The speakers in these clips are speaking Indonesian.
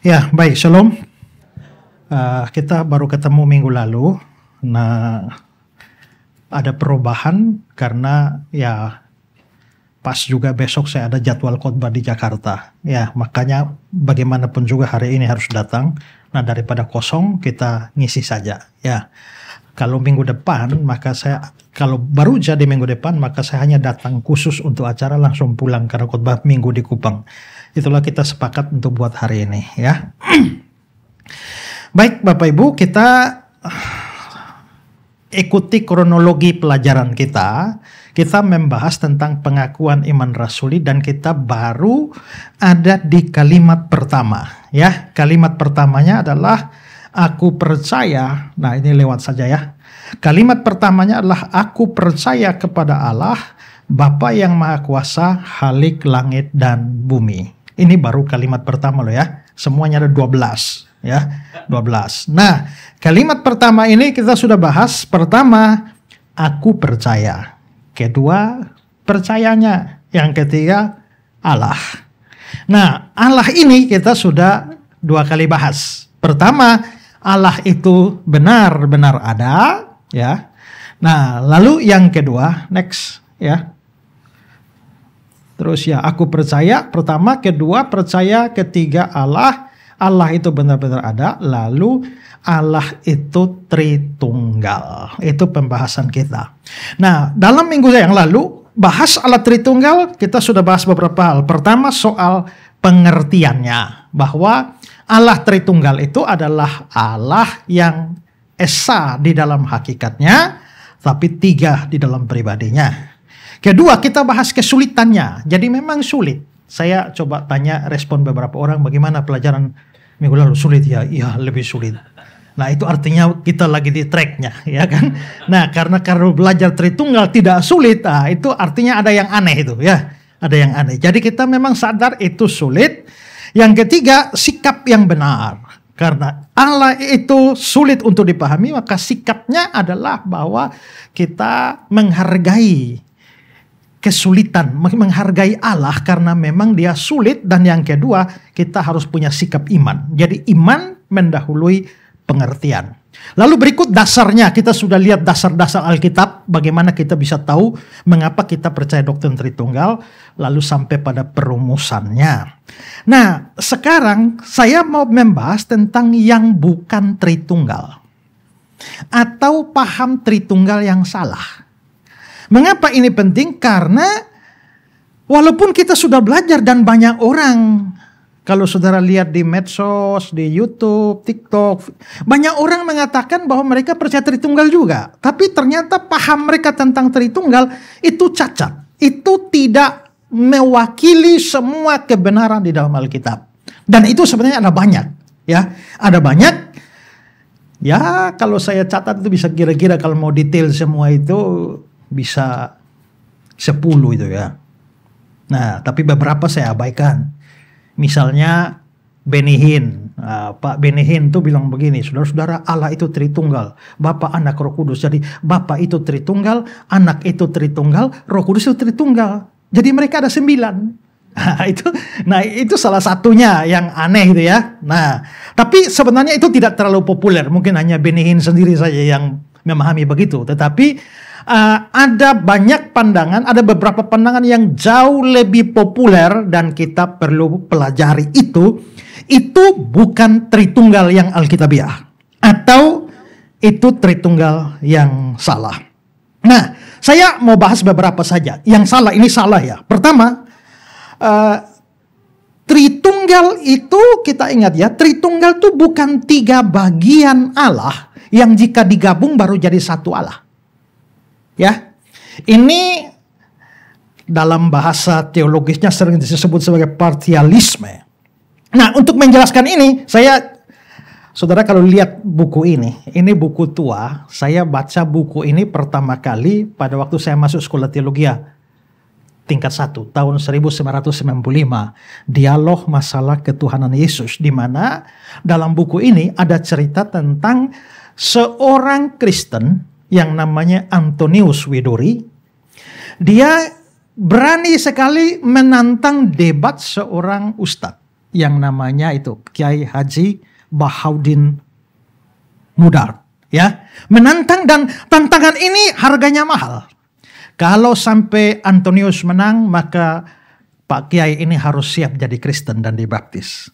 Ya, baik, Shalom. Kita baru ketemu minggu lalu. Nah, ada perubahan karena ya pas juga besok saya ada jadwal khotbah di Jakarta. Ya, makanya bagaimanapun juga hari ini harus datang. Nah, daripada kosong kita ngisi saja. Ya, kalau minggu depan kalau baru jadi minggu depan maka saya hanya datang khusus untuk acara, langsung pulang karena khotbah minggu di Kupang. Itulah kita sepakat untuk buat hari ini, ya. Baik Bapak Ibu, kita ikuti kronologi pelajaran kita. Kita membahas tentang pengakuan iman rasuli dan kita baru ada di kalimat pertama, ya. Kalimat pertamanya adalah aku percaya. Nah, ini lewat saja ya. Kalimat pertamanya adalah aku percaya kepada Allah, Bapa yang Maha Kuasa, Khalik langit dan bumi. Ini baru kalimat pertama loh ya. Semuanya ada 12 ya. 12. Nah, kalimat pertama ini kita sudah bahas. Pertama, aku percaya. Kedua, percayanya. Yang ketiga, Allah. Nah, Allah ini kita sudah 2 kali bahas. Pertama, Allah itu benar-benar ada, ya. Nah, lalu yang kedua, next, ya. Terus ya, aku percaya, pertama, kedua, percaya, ketiga, Allah. Allah itu benar-benar ada, lalu Allah itu Tritunggal. Itu pembahasan kita. Nah, dalam minggu yang lalu, bahas Allah Tritunggal, kita sudah bahas beberapa hal. Pertama, soal pengertiannya, bahwa Allah Tritunggal itu adalah Allah yang esa di dalam hakikatnya, tapi 3 di dalam pribadinya. Kedua, kita bahas kesulitannya. Jadi memang sulit. Saya coba tanya respon beberapa orang, bagaimana pelajaran minggu lalu? Sulit ya? Iya, lebih sulit. Nah, itu artinya kita lagi di tracknya, ya kan? Nah, karena belajar Tritunggal tidak sulit, itu artinya ada yang aneh itu, ya. Ada yang aneh. Jadi kita memang sadar itu sulit. Yang ketiga, sikap yang benar. Karena Allah itu sulit untuk dipahami, maka sikapnya adalah bahwa kita menghargai kesulitan, menghargai Allah karena memang dia sulit. Dan yang kedua, kita harus punya sikap iman. Jadi iman mendahului pengertian. Lalu berikut dasarnya, kita sudah lihat dasar-dasar Alkitab, bagaimana kita bisa tahu mengapa kita percaya doktrin Tritunggal, lalu sampai pada perumusannya. Nah, sekarang saya mau membahas tentang yang bukan Tritunggal, atau paham Tritunggal yang salah. Mengapa ini penting? Karena walaupun kita sudah belajar dan banyak orang, kalau saudara lihat di medsos, di YouTube, TikTok, banyak orang mengatakan bahwa mereka percaya Tritunggal juga. Tapi ternyata paham mereka tentang Tritunggal itu cacat. Itu tidak mewakili semua kebenaran di dalam Alkitab. Dan itu sebenarnya ada banyak, ya. Ada banyak. Ya, kalau saya catat itu bisa kira-kira kalau mau detail semua itu bisa 10 itu ya. Nah, tapi beberapa saya abaikan. Misalnya Benny Hinn. Pak Benny Hinn tuh bilang begini, saudara-saudara, Allah itu Tritunggal, Bapa, Anak, Roh Kudus. Jadi Bapa itu Tritunggal, Anak itu Tritunggal, Roh Kudus itu Tritunggal. Jadi mereka ada 9. Nah itu salah satunya yang aneh gitu ya. Nah, tapi sebenarnya itu tidak terlalu populer. Mungkin hanya Benny Hinn sendiri saja yang memahami begitu. Tetapi ada banyak pandangan, ada beberapa pandangan yang jauh lebih populer dan kita perlu pelajari itu. Itu bukan Tritunggal yang Alkitabiah, atau itu Tritunggal yang salah. Nah, saya mau bahas beberapa saja. Yang salah, ini salah ya. Pertama, Tritunggal itu kita ingat ya, Tritunggal itu bukan 3 bagian Allah yang jika digabung baru jadi satu Allah. Ya, ini dalam bahasa teologisnya sering disebut sebagai partialisme. Nah, untuk menjelaskan ini, saudara kalau lihat buku ini buku tua. Saya baca buku ini pertama kali pada waktu saya masuk sekolah teologi tingkat 1 tahun 1995. Dialog masalah ketuhanan Yesus, di mana dalam buku ini ada cerita tentang seorang Kristen yang namanya Antonius Widuri. Dia berani sekali menantang debat seorang ustadz. yang namanya itu Kiai Haji Bahaudin Mudar, ya, menantang, dan tantangan ini harganya mahal. Kalau sampai Antonius menang, maka Pak Kiai ini harus siap jadi Kristen dan dibaptis.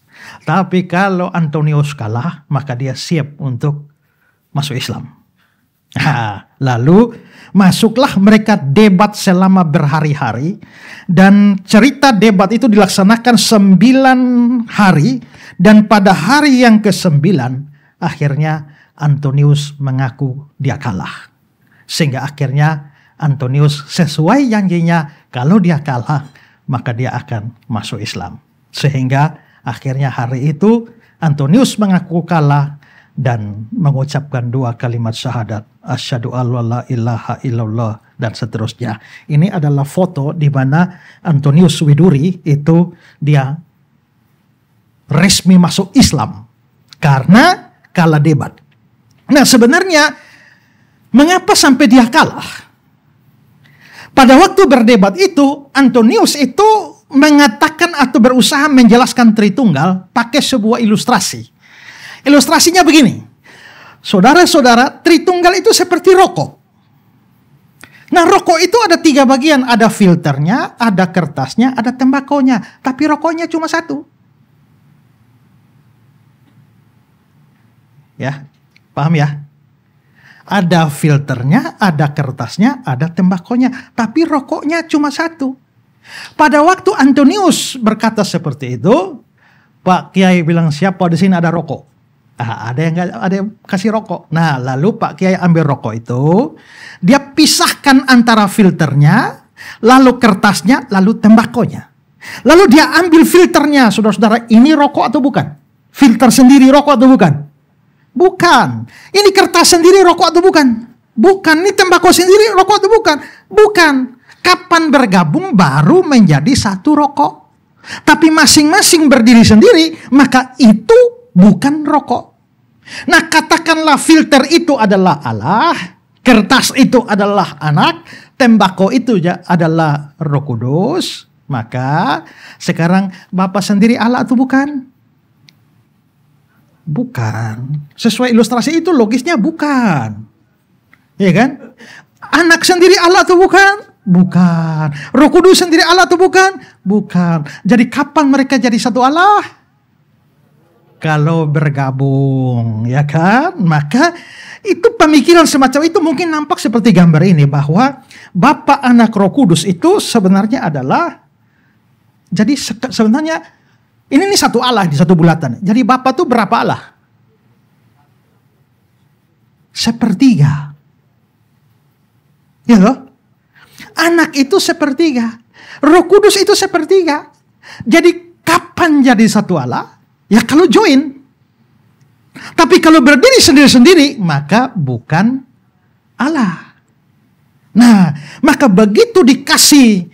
Tapi kalau Antonius kalah, maka dia siap untuk masuk Islam. Nah, lalu masuklah mereka debat selama berhari-hari, dan cerita debat itu dilaksanakan 9 hari, dan pada hari yang ke-9 akhirnya Antonius mengaku dia kalah. Sehingga akhirnya Antonius sesuai janjinya, kalau dia kalah maka dia akan masuk Islam. Sehingga akhirnya hari itu Antonius mengaku kalah dan mengucapkan 2 kalimat syahadat, asyhadu alla ilaha illallah, dan seterusnya. Ini adalah foto di mana Antonius Widuri itu dia resmi masuk Islam karena kalah debat. Nah, sebenarnya mengapa sampai dia kalah? Pada waktu berdebat itu, Antonius itu mengatakan atau berusaha menjelaskan Tritunggal pakai sebuah ilustrasi. Ilustrasinya begini, saudara-saudara, Tritunggal itu seperti rokok. Nah, rokok itu ada 3 bagian, ada filternya, ada kertasnya, ada tembakonya, tapi rokoknya cuma 1. Ya, paham ya? Ada filternya, ada kertasnya, ada tembakonya, tapi rokoknya cuma 1. Pada waktu Antonius berkata seperti itu, Pak Kiai bilang, siapa di sini ada rokok? Ada yang kasih rokok. Nah, lalu Pak Kiai ambil rokok itu, dia pisahkan antara filternya, lalu kertasnya, lalu tembakonya. Lalu dia ambil filternya, saudara-saudara, ini rokok atau bukan? Filter sendiri rokok atau bukan? Bukan. Ini kertas sendiri rokok atau bukan? Bukan. Ini tembakau sendiri rokok atau bukan? Bukan. Kapan bergabung baru menjadi 1 rokok. Tapi masing-masing berdiri sendiri, maka itu bukan rokok. Nah, katakanlah filter itu adalah Allah, kertas itu adalah anak, tembakau itu adalah Roh Kudus. Maka sekarang Bapak sendiri Allah atau bukan? Bukan. Sesuai ilustrasi itu logisnya bukan. Iya kan? Anak sendiri Allah atau bukan? Bukan. Roh Kudus sendiri Allah atau bukan? Bukan. Jadi kapan mereka jadi satu Allah? Kalau bergabung, ya kan? Maka itu pemikiran semacam itu mungkin nampak seperti gambar ini, bahwa Bapa, Anak, Roh Kudus itu sebenarnya adalah, jadi sebenarnya ini 1 Allah di 1 bulatan. Jadi Bapa itu berapa Allah? 1/3. Ya loh? Anak itu 1/3. Roh Kudus itu 1/3. Jadi kapan jadi 1 Allah? Ya kalau join. Tapi kalau berdiri sendiri-sendiri, maka bukan Allah. Nah, maka begitu dikasih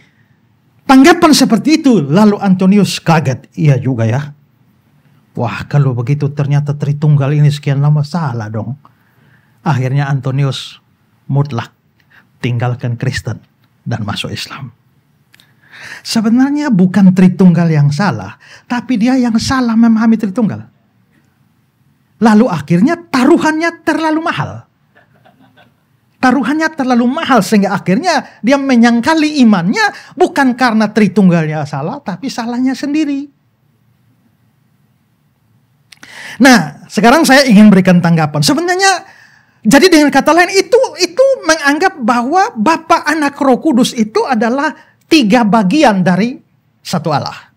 tanggapan seperti itu, lalu Antonius kaget. Iya juga ya. Wah, kalau begitu ternyata Tritunggal ini sekian lama salah dong. Akhirnya Antonius mutlak tinggalkan Kristen dan masuk Islam. Sebenarnya bukan Tritunggal yang salah, tapi dia yang salah memahami Tritunggal. Lalu akhirnya taruhannya terlalu mahal. Taruhannya terlalu mahal sehingga akhirnya dia menyangkali imannya bukan karena Tritunggalnya salah, tapi salahnya sendiri. Nah, sekarang saya ingin berikan tanggapan. Sebenarnya, jadi dengan kata lain itu menganggap bahwa Bapa, Anak, Roh Kudus itu adalah 3 bagian dari 1 Allah.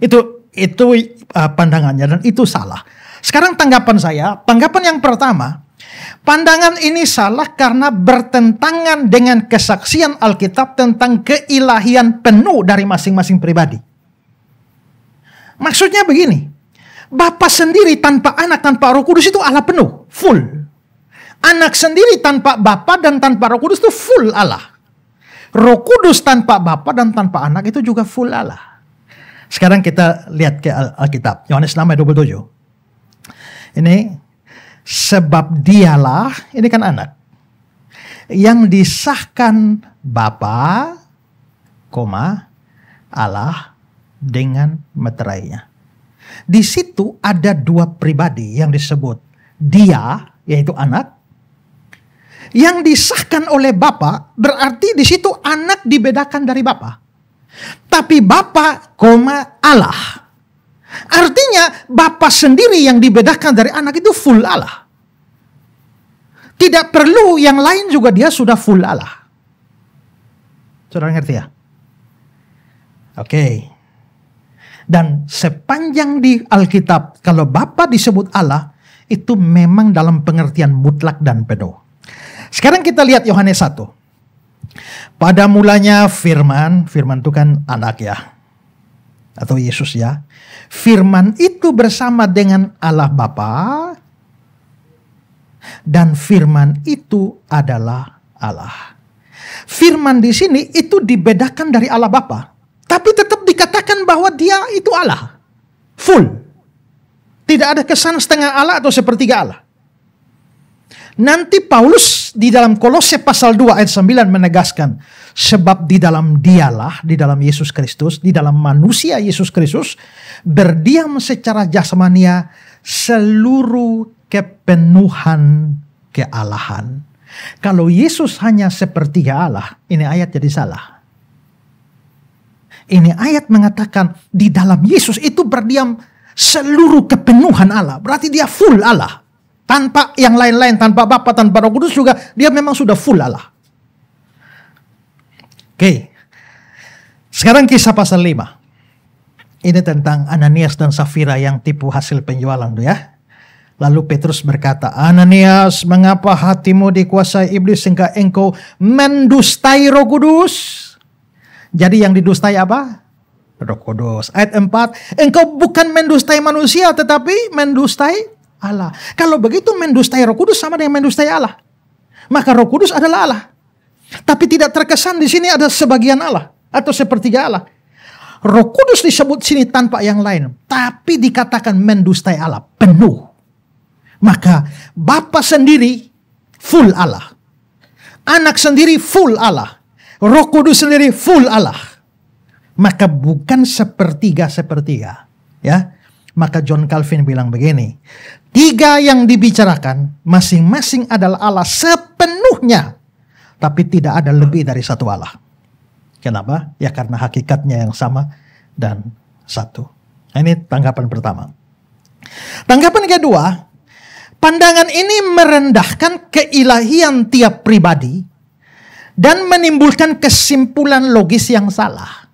Itu pandangannya dan itu salah. Sekarang tanggapan yang pertama, pandangan ini salah karena bertentangan dengan kesaksian Alkitab tentang keilahian penuh dari masing-masing pribadi. Maksudnya begini, Bapa sendiri tanpa Anak, tanpa Roh Kudus itu Allah penuh, full. Anak sendiri tanpa Bapa dan tanpa Roh Kudus itu full Allah. Roh Kudus tanpa Bapa dan tanpa Anak itu juga full Allah. Sekarang kita lihat ke Alkitab. Yohanes 6:27. Ini, sebab dialah, ini kan anak, yang disahkan Bapa, Allah dengan meterainya. Di situ ada dua pribadi yang disebut dia, yaitu anak, yang disahkan oleh Bapa. Berarti di situ anak dibedakan dari Bapa. Tapi Bapa, Allah. Artinya Bapa sendiri yang dibedakan dari anak itu full Allah. Tidak perlu yang lain juga, dia sudah full Allah. Saudara ngerti ya? Oke. Dan sepanjang di Alkitab, kalau Bapa disebut Allah, itu memang dalam pengertian mutlak dan penuh. Sekarang kita lihat Yohanes 1. Pada mulanya firman itu kan anak ya, atau Yesus ya. Firman itu bersama dengan Allah Bapa, dan firman itu adalah Allah. Firman di sini itu dibedakan dari Allah Bapa, tapi tetap dikatakan bahwa dia itu Allah. Full. Tidak ada kesan setengah Allah atau sepertiga Allah. Nanti Paulus di dalam Kolose pasal 2 ayat 9 menegaskan, sebab di dalam dialah, di dalam Yesus Kristus, di dalam manusia Yesus Kristus, berdiam secara jasmania seluruh kepenuhan kealahan. Kalau Yesus hanya sepertiga Allah, ini ayat jadi salah. Ini ayat mengatakan di dalam Yesus itu berdiam seluruh kepenuhan Allah. Berarti dia full Allah. Tanpa yang lain-lain, tanpa Bapa, tanpa Roh Kudus juga, dia memang sudah full Allah. Oke. Sekarang kisah pasal 5. Ini tentang Ananias dan Safira yang tipu hasil penjualan tuh ya. Lalu Petrus berkata, Ananias, mengapa hatimu dikuasai iblis sehingga engkau mendustai Roh Kudus? Jadi yang didustai apa? Roh Kudus. Ayat 4, engkau bukan mendustai manusia tetapi mendustai Allah. Kalau begitu mendustai Roh Kudus sama dengan mendustai Allah. Maka Roh Kudus adalah Allah. Tapi tidak terkesan di sini ada sebagian Allah atau sepertiga Allah. Roh Kudus disebut sini tanpa yang lain, tapi dikatakan mendustai Allah penuh. Maka Bapa sendiri full Allah. Anak sendiri full Allah. Roh Kudus sendiri full Allah. Maka bukan sepertiga-sepertiga, ya. Maka John Calvin bilang begini, 3 yang dibicarakan masing-masing adalah Allah sepenuhnya, tapi tidak ada lebih dari satu Allah. Kenapa? Ya karena hakikatnya yang sama dan satu. Nah, ini tanggapan pertama. Tanggapan kedua, pandangan ini merendahkan keilahian tiap pribadi dan menimbulkan kesimpulan logis yang salah.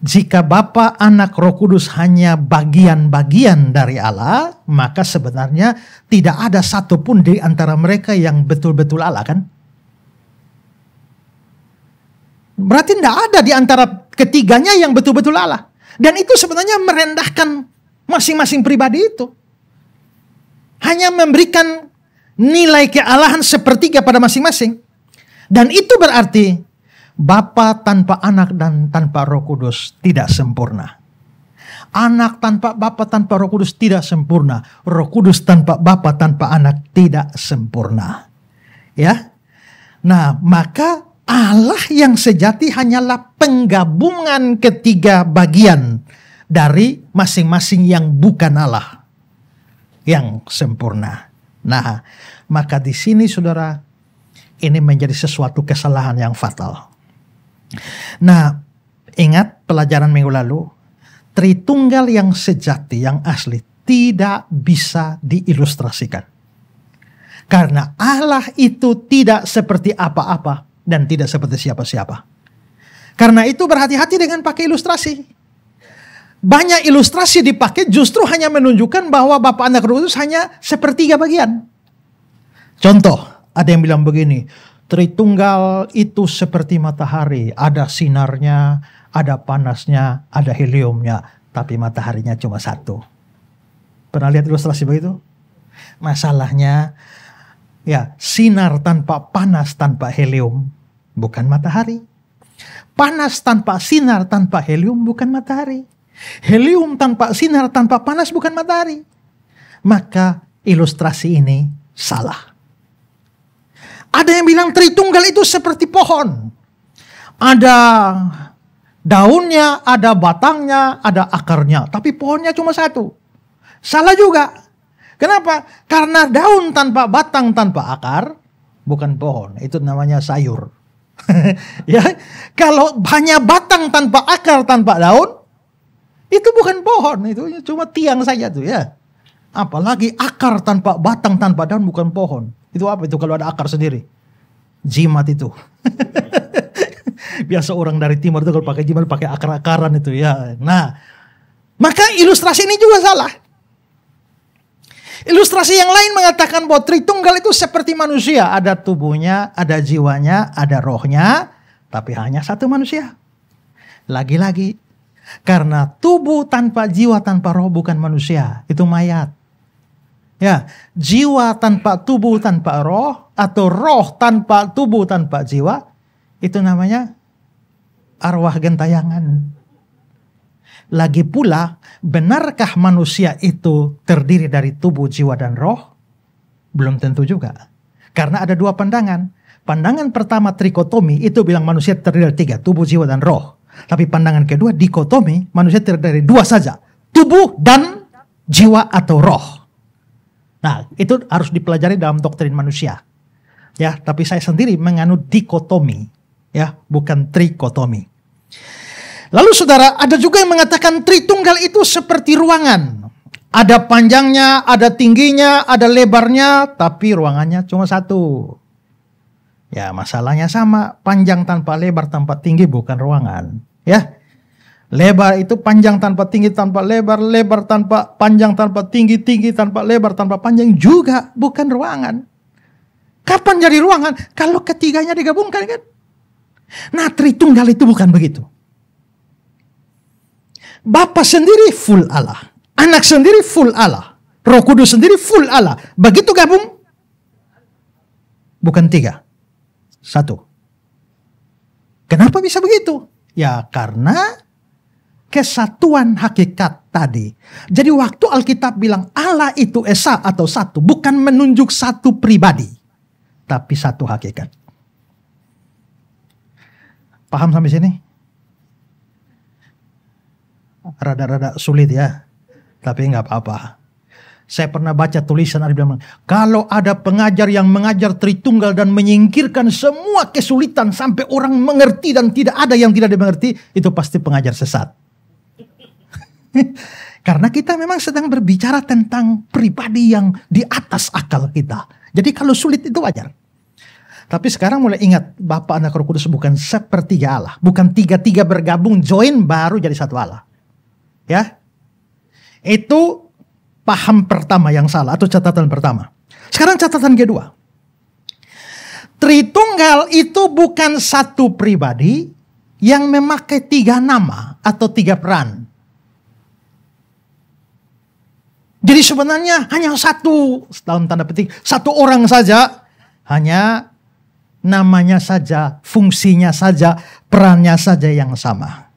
Jika Bapa, Anak, Roh Kudus hanya bagian-bagian dari Allah, maka sebenarnya tidak ada satupun di antara mereka yang betul-betul Allah kan? Berarti tidak ada di antara ketiganya yang betul-betul Allah. Dan itu sebenarnya merendahkan masing-masing pribadi itu. Hanya memberikan nilai kealahan sepertiga pada masing-masing. Dan itu berarti Bapa tanpa Anak dan tanpa Roh Kudus tidak sempurna. Anak tanpa Bapa tanpa Roh Kudus tidak sempurna. Roh Kudus tanpa Bapa tanpa Anak tidak sempurna. Ya. Nah, maka Allah yang sejati hanyalah penggabungan ketiga bagian dari masing-masing yang bukan Allah yang sempurna. Nah, maka di sini saudara, ini menjadi sesuatu kesalahan yang fatal. Nah, ingat pelajaran minggu lalu, Tritunggal yang sejati, yang asli, tidak bisa diilustrasikan. Karena Allah itu tidak seperti apa-apa dan tidak seperti siapa-siapa. Karena itu berhati-hati dengan pakai ilustrasi. Banyak ilustrasi dipakai justru hanya menunjukkan bahwa Bapa, Anak, Roh Kudus hanya sepertiga bagian. Contoh, ada yang bilang begini, Tritunggal itu seperti matahari, ada sinarnya, ada panasnya, ada heliumnya, tapi mataharinya cuma satu. Pernah lihat ilustrasi begitu? Masalahnya, ya, sinar tanpa panas, tanpa helium, bukan matahari. Panas tanpa sinar, tanpa helium, bukan matahari. Helium tanpa sinar, tanpa panas, bukan matahari. Maka ilustrasi ini salah. Ada yang bilang Tritunggal itu seperti pohon. Ada Daunnya, ada batangnya, ada akarnya. Tapi pohonnya cuma satu. Salah juga. Kenapa? Karena daun tanpa batang, tanpa akar, bukan pohon. Itu namanya sayur. Ya, kalau hanya batang tanpa akar, tanpa daun, itu bukan pohon. Itu cuma tiang saja tuh ya. Apalagi akar tanpa batang, tanpa daun, bukan pohon. Itu apa itu kalau ada akar sendiri? Jimat itu. Biasa orang dari timur itu kalau pakai jimat pakai akar-akaran itu ya. Nah, maka ilustrasi ini juga salah. Ilustrasi yang lain mengatakan bahwa Tritunggal itu seperti manusia. Ada tubuhnya, ada jiwanya, ada rohnya. Tapi hanya satu manusia. Lagi-lagi. Karena tubuh tanpa jiwa, tanpa roh bukan manusia. Itu mayat. Ya, jiwa tanpa tubuh, tanpa roh. Atau roh tanpa tubuh, tanpa jiwa. Itu namanya arwah gentayangan. Lagi pula, benarkah manusia itu terdiri dari tubuh, jiwa, dan roh? Belum tentu juga. Karena ada dua pandangan. Pandangan pertama trikotomi itu bilang manusia terdiri dari tiga, tubuh, jiwa, dan roh. Tapi pandangan kedua dikotomi, manusia terdiri dari dua saja, tubuh dan jiwa atau roh. Nah, itu harus dipelajari dalam doktrin manusia. Ya, tapi saya sendiri menganut dikotomi, ya, bukan trikotomi. Lalu saudara, ada juga yang mengatakan Tritunggal itu seperti ruangan. Ada panjangnya, ada tingginya, ada lebarnya, tapi ruangannya cuma satu. Ya, masalahnya sama, panjang tanpa lebar tanpa tinggi bukan ruangan. Ya, lebar itu panjang tanpa tinggi tanpa lebar, lebar tanpa panjang tanpa tinggi, tinggi tanpa lebar tanpa panjang juga bukan ruangan. Kapan jadi ruangan? Kalau ketiganya digabungkan kan? Nah, Tritunggal itu bukan begitu. Bapa sendiri full Allah. Anak sendiri full Allah. Roh Kudus sendiri full Allah. Begitu gabung, bukan tiga. Satu. Kenapa bisa begitu? Ya karena kesatuan hakikat tadi. Jadi waktu Alkitab bilang Allah itu esa atau satu, bukan menunjuk satu pribadi, tapi satu hakikat. Paham sampai sini? Rada-rada sulit ya, tapi nggak apa-apa. Saya pernah baca tulisan ada bilang, kalau ada pengajar yang mengajar Tritunggal dan menyingkirkan semua kesulitan sampai orang mengerti dan tidak ada yang tidak dimengerti, itu pasti pengajar sesat. Karena kita memang sedang berbicara tentang pribadi yang di atas akal kita. Jadi kalau sulit itu wajar. Tapi sekarang mulai ingat, Bapa, Anak, Roh Kudus bukan sepertiga Allah. Bukan tiga-tiga bergabung, join baru jadi satu Allah. Ya, itu paham pertama yang salah atau catatan pertama. Sekarang catatan kedua. Tritunggal itu bukan satu pribadi yang memakai tiga nama atau tiga peran. Jadi sebenarnya hanya satu, dalam tanda petik, satu orang saja, hanya namanya saja, fungsinya saja, perannya saja yang sama.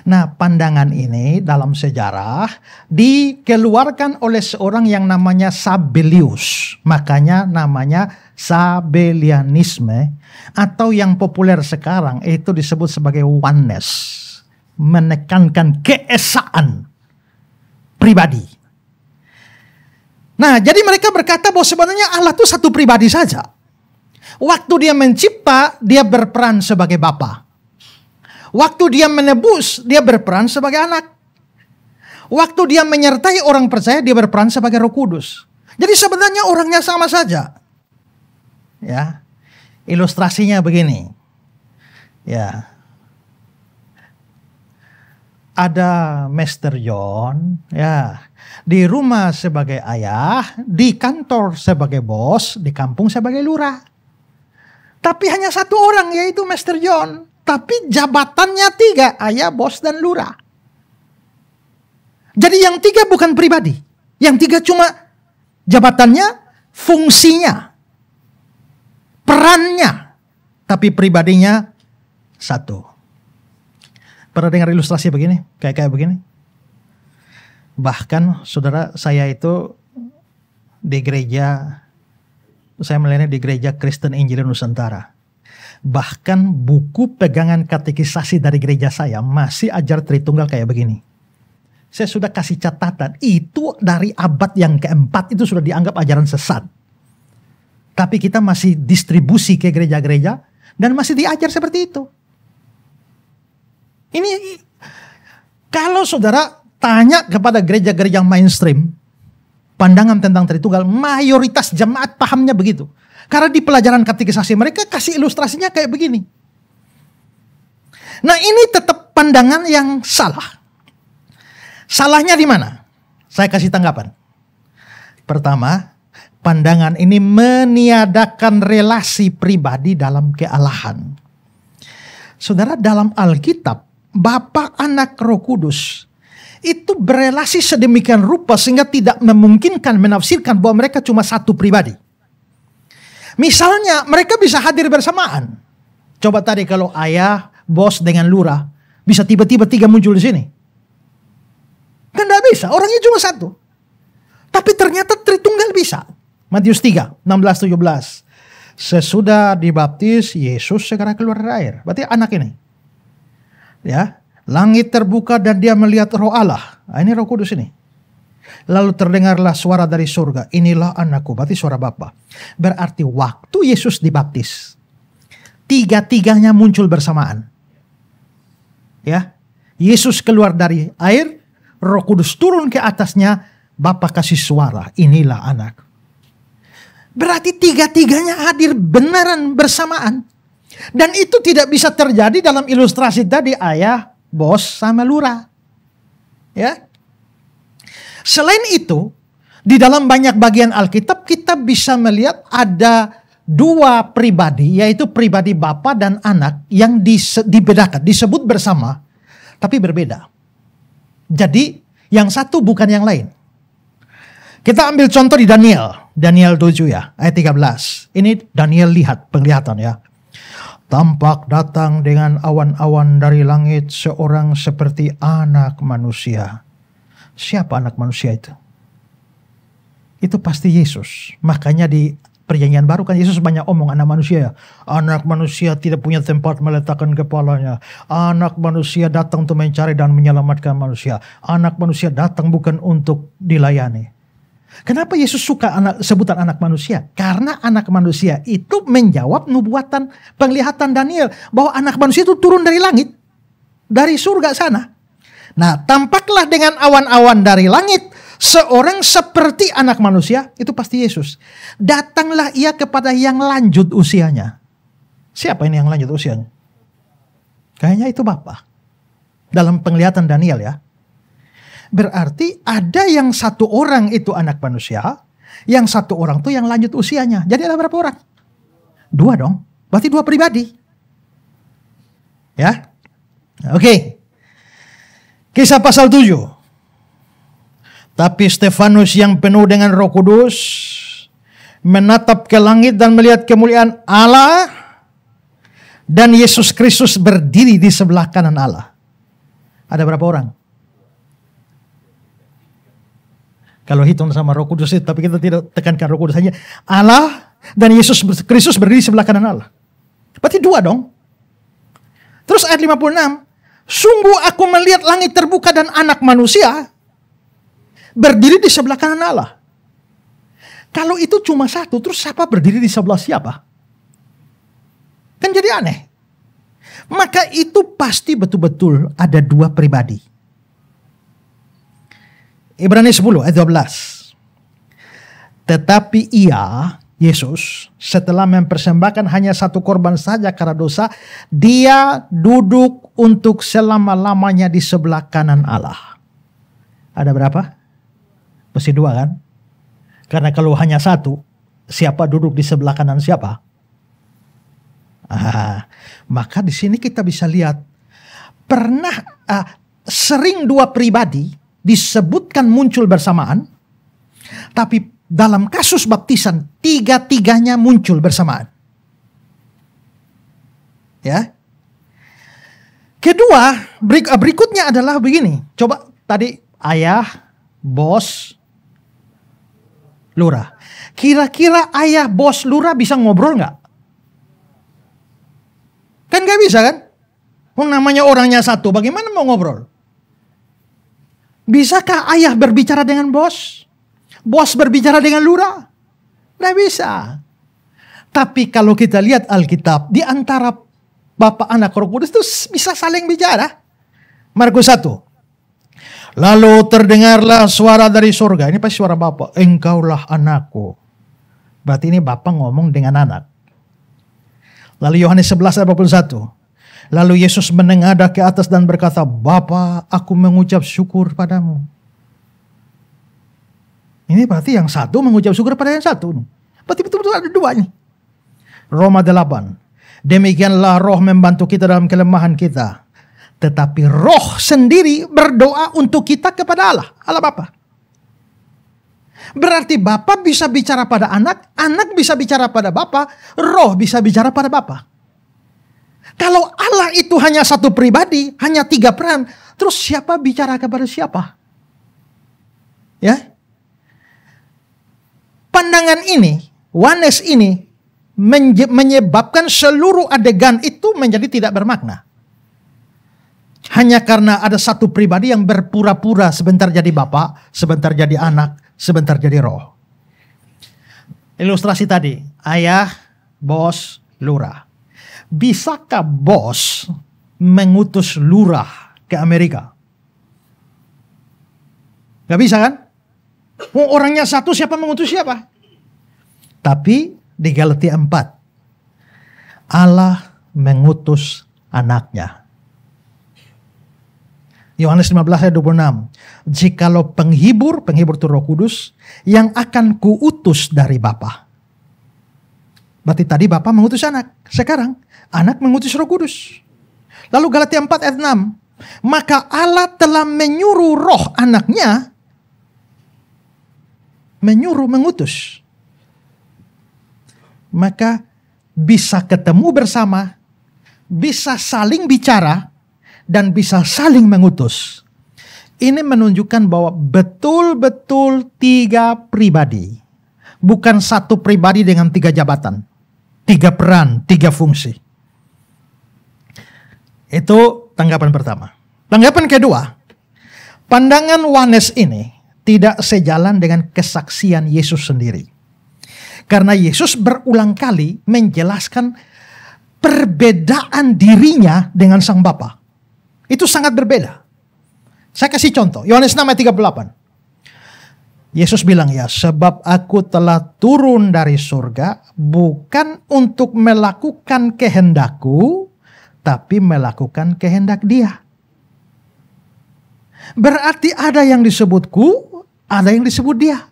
Nah, pandangan ini dalam sejarah dikeluarkan oleh seorang yang namanya Sabellius. Makanya namanya Sabellianisme, atau yang populer sekarang itu disebut sebagai oneness. Menekankan keesaan pribadi. Nah, jadi mereka berkata bahwa sebenarnya Allah itu satu pribadi saja. Waktu dia mencipta, dia berperan sebagai Bapa. Waktu dia menebus, dia berperan sebagai anak. Waktu dia menyertai orang percaya, dia berperan sebagai Roh Kudus. Jadi sebenarnya orangnya sama saja. Ya, ilustrasinya begini. Ya, ada Master John, ya, di rumah sebagai ayah, di kantor sebagai bos, di kampung sebagai lurah. Tapi hanya satu orang, yaitu Master John. Tapi jabatannya tiga, ayah, bos, dan lurah. Jadi yang tiga bukan pribadi. Yang tiga cuma jabatannya, fungsinya, perannya. Tapi pribadinya satu. Pernah dengar ilustrasi begini? Kayak begini? Bahkan saudara, saya itu di gereja, saya melayani di gereja Kristen Injil Nusantara. Bahkan buku pegangan katekisasi dari gereja saya masih ajar Tritunggal kayak begini. Saya sudah kasih catatan, itu dari abad yang keempat itu sudah dianggap ajaran sesat. Tapi kita masih distribusi ke gereja-gereja dan masih diajar seperti itu. Ini kalau saudara tanya kepada gereja-gereja mainstream, pandangan tentang Tritunggal, mayoritas jemaat pahamnya begitu. Karena di pelajaran katekisasi mereka kasih ilustrasinya kayak begini. Nah, ini tetap pandangan yang salah. Salahnya di mana? Saya kasih tanggapan. Pertama, pandangan ini meniadakan relasi pribadi dalam kealahan. Saudara, dalam Alkitab, Bapa, Anak, Roh Kudus itu berelasi sedemikian rupa sehingga tidak memungkinkan menafsirkan bahwa mereka cuma satu pribadi. Misalnya mereka bisa hadir bersamaan. Coba tadi kalau ayah, bos dengan lurah bisa tiba-tiba tiga muncul di sini. Kan tidak bisa, orangnya cuma satu. Tapi ternyata Tritunggal bisa. Matius 3, 16-17. Sesudah dibaptis, Yesus segera keluar dari air. Berarti anak ini. Ya, langit terbuka dan dia melihat Roh Allah. Nah, ini Roh Kudus ini. Lalu terdengarlah suara dari surga. Inilah anakku, berarti suara Bapa. Berarti waktu Yesus dibaptis, tiga-tiganya muncul bersamaan. Ya, Yesus keluar dari air, Roh Kudus turun ke atasnya, Bapa kasih suara, inilah anak. Berarti tiga-tiganya hadir beneran bersamaan. Dan itu tidak bisa terjadi dalam ilustrasi tadi ayah, bos, sama lurah. Ya. Selain itu, di dalam banyak bagian Alkitab kita bisa melihat ada dua pribadi, yaitu pribadi Bapa dan Anak yang dibedakan, disebut bersama, tapi berbeda. Jadi, yang satu bukan yang lain. Kita ambil contoh di Daniel 7 ya, ayat 13. Ini Daniel lihat, penglihatan ya. Tampak datang dengan awan-awan dari langit seorang seperti anak manusia. Siapa anak manusia itu? Itu pasti Yesus. Makanya di Perjanjian Baru kan Yesus banyak omong anak manusia. Anak manusia tidak punya tempat meletakkan kepalanya. Anak manusia datang untuk mencari dan menyelamatkan manusia. Anak manusia datang bukan untuk dilayani. Kenapa Yesus suka sebutan anak manusia? Karena anak manusia itu menjawab nubuatan penglihatan Daniel. Bahwa anak manusia itu turun dari langit. Dari surga sana. Nah, tampaklah dengan awan-awan dari langit, seorang seperti anak manusia, itu pasti Yesus. Datanglah ia kepada yang lanjut usianya. Siapa ini yang lanjut usianya? Kayaknya itu Bapa. Dalam penglihatan Daniel ya. Berarti ada yang satu orang itu anak manusia, yang satu orang itu yang lanjut usianya. Jadi ada berapa orang? Dua dong. Berarti dua pribadi. Ya. Oke. Kisah pasal 7. Tapi Stefanus yang penuh dengan Roh Kudus menatap ke langit dan melihat kemuliaan Allah dan Yesus Kristus berdiri di sebelah kanan Allah. Ada berapa orang? Kalau hitung sama Roh Kudus itu, tapi kita tidak tekankan Roh Kudus saja. Allah dan Yesus Kristus berdiri di sebelah kanan Allah. Berarti dua dong. Terus ayat 56. Sungguh aku melihat langit terbuka dan anak manusia berdiri di sebelah kanan Allah. Kalau itu cuma satu, terus siapa berdiri di sebelah siapa? Kan jadi aneh. Maka itu pasti betul-betul ada dua pribadi. Ibrani 10 ayat 12. Tetapi ia, Yesus, setelah mempersembahkan hanya satu korban saja karena dosa, dia duduk untuk selama-lamanya di sebelah kanan Allah. Ada berapa? Mesti dua kan? Karena kalau hanya satu, siapa duduk di sebelah kanan siapa? Maka di sini kita bisa lihat, sering dua pribadi disebutkan muncul bersamaan, tapi dalam kasus baptisan tiga-tiganya muncul bersamaan. Ya. Kedua, berikutnya adalah begini. Coba tadi ayah, bos, lurah. Kira-kira ayah, bos, lurah bisa ngobrol nggak? Kan gak bisa kan? Namanya orangnya satu, bagaimana mau ngobrol? Bisakah ayah berbicara dengan bos? Bos berbicara dengan lurah? Gak bisa. Tapi kalau kita lihat Alkitab, di antara Bapa, Anak, Roh Kudus itu bisa saling bicara. Markus 1. Lalu terdengarlah suara dari surga. Ini pasti suara Bapa. Engkaulah anakku. Berarti ini Bapa ngomong dengan anak. Lalu Yohanes 11 ayat 41. Lalu Yesus menengadah ke atas dan berkata, Bapa, aku mengucap syukur padamu. Ini berarti yang satu mengucap syukur pada yang satu. Berarti betul-betul ada dua nih. Roma 8. Demikianlah roh membantu kita dalam kelemahan kita. Tetapi roh sendiri berdoa untuk kita kepada Allah. Allah Bapa. Berarti Bapa bisa bicara pada anak, anak bisa bicara pada Bapa, roh bisa bicara pada Bapa. Kalau Allah itu hanya satu pribadi, hanya 3 peran, terus siapa bicara kepada siapa? Ya. Pandangan ini, oneness ini, menyebabkan seluruh adegan itu menjadi tidak bermakna. Hanya karena ada satu pribadi yang berpura-pura sebentar jadi Bapa, sebentar jadi anak, sebentar jadi roh. Ilustrasi tadi, ayah, bos, lurah. Bisakah bos mengutus lurah ke Amerika? Gak bisa kan? Orangnya satu, siapa mengutus siapa? Tapi di Galatia 4, Allah mengutus anaknya. Yohanes 15 ayat 26. Jikalau penghibur itu Roh Kudus, yang akan kuutus dari Bapa. Berarti tadi Bapa mengutus anak. Sekarang anak mengutus Roh Kudus. Lalu Galatia 4 ayat 6. Maka Allah telah menyuruh roh anaknya. Mengutus. Maka bisa ketemu bersama. Bisa saling bicara. Dan bisa saling mengutus. Ini menunjukkan bahwa betul-betul 3 pribadi. Bukan satu pribadi dengan 3 jabatan. 3 peran, 3 fungsi. Itu tanggapan pertama. Tanggapan kedua. Pandangan oneness ini tidak sejalan dengan kesaksian Yesus sendiri. Karena Yesus berulang kali menjelaskan perbedaan dirinya dengan Sang Bapa. Itu sangat berbeda. Saya kasih contoh. Yohanes 6 ayat 38. Yesus bilang ya, sebab aku telah turun dari surga bukan untuk melakukan kehendakku, tapi melakukan kehendak Dia. Berarti ada yang disebut ku, ada yang disebut Dia.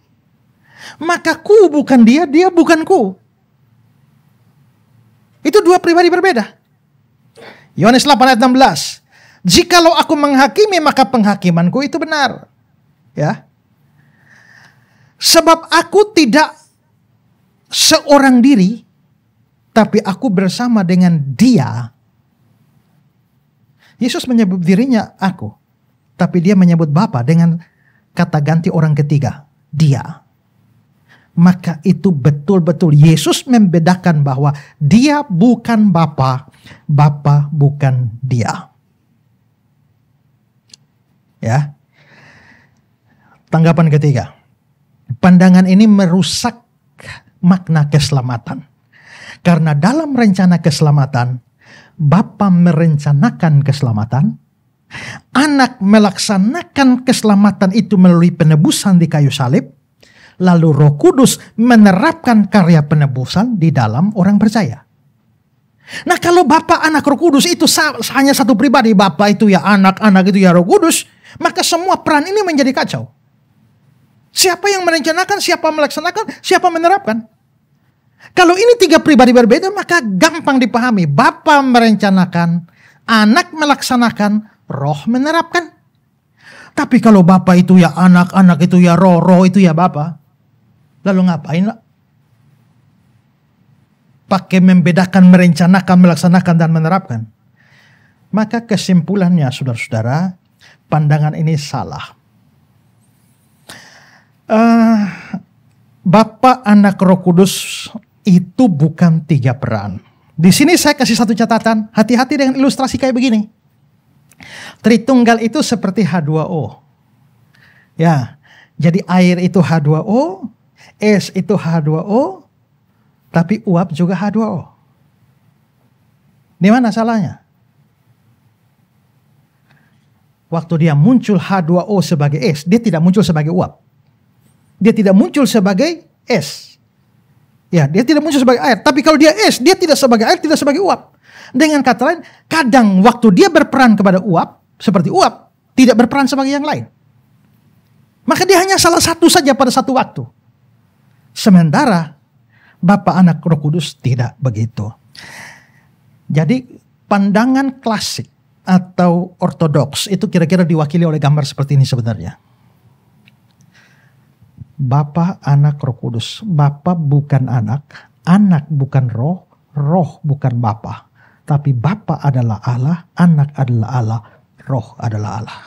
Maka ku bukan Dia, Dia bukan ku. Itu 2 pribadi berbeda. Yohanes 8 ayat 16. Jikalau aku menghakimi, maka penghakimanku itu benar. Ya. Sebab aku tidak seorang diri, tapi aku bersama dengan Dia. Yesus menyebut dirinya aku, tapi Dia menyebut Bapa dengan kata ganti orang ketiga, Dia. Maka itu betul-betul Yesus membedakan bahwa Dia bukan Bapa, Bapa bukan Dia. Ya. Tanggapan ketiga. Pandangan ini merusak makna keselamatan. Karena dalam rencana keselamatan, Bapa merencanakan keselamatan, Anak melaksanakan keselamatan itu melalui penebusan di kayu salib, lalu Roh Kudus menerapkan karya penebusan di dalam orang percaya. Nah, kalau Bapa, Anak, Roh Kudus itu hanya satu pribadi, Bapa itu ya anak, anak itu ya Roh Kudus, maka semua peran ini menjadi kacau. Siapa yang merencanakan, siapa melaksanakan, siapa menerapkan. Kalau ini 3 pribadi berbeda, maka gampang dipahami. Bapa merencanakan, Anak melaksanakan, Roh menerapkan. Tapi kalau Bapa itu ya anak, anak itu ya roh, roh itu ya Bapa, lalu ngapain lah? Pakai membedakan, merencanakan, melaksanakan, dan menerapkan. Maka kesimpulannya, saudara-saudara, pandangan ini salah. Bapa, Anak, Roh Kudus itu bukan 3 peran. Di sini saya kasih satu catatan, hati-hati dengan ilustrasi kayak begini. Tritunggal itu seperti H2O. Ya, jadi air itu H2O, es itu H2O, tapi uap juga H2O. Di mana salahnya? Waktu dia muncul H2O sebagai es, dia tidak muncul sebagai uap. Dia tidak muncul sebagai es. Ya, dia tidak muncul sebagai air. Tapi kalau dia es, dia tidak sebagai air, tidak sebagai uap. Dengan kata lain, kadang waktu dia berperan kepada uap, seperti uap, tidak berperan sebagai yang lain. Maka dia hanya salah satu saja pada satu waktu. Sementara Bapa, Anak, Roh Kudus tidak begitu. Jadi pandangan klasik atau ortodoks itu kira-kira diwakili oleh gambar seperti ini sebenarnya. Bapa, Anak, Roh Kudus. Bapa bukan anak, anak bukan roh, roh bukan Bapa. Tapi Bapa adalah Allah, anak adalah Allah, roh adalah Allah.